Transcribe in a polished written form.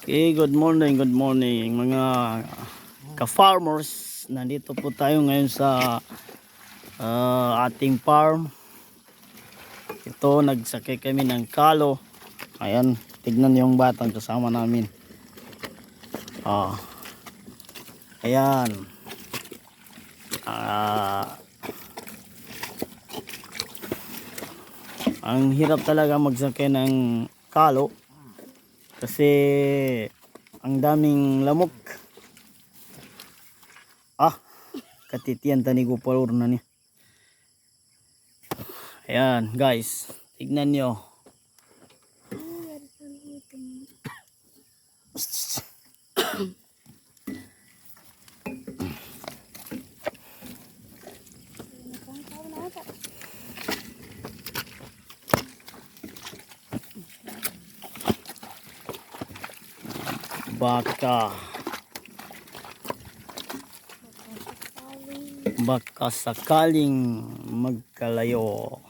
Okay, good morning mga ka-farmers. Nandito po tayo ngayon sa ating farm. Ito, nagsakay kami ng kalo. Ayan, tignan yung batang kasama namin. Ayan. Ang hirap talaga magsakay ng kalo kasi ang daming lamok. Katitiyan tani ko palor na niya. Ayan guys, tignan nyo. Baka sakaling magkalayo.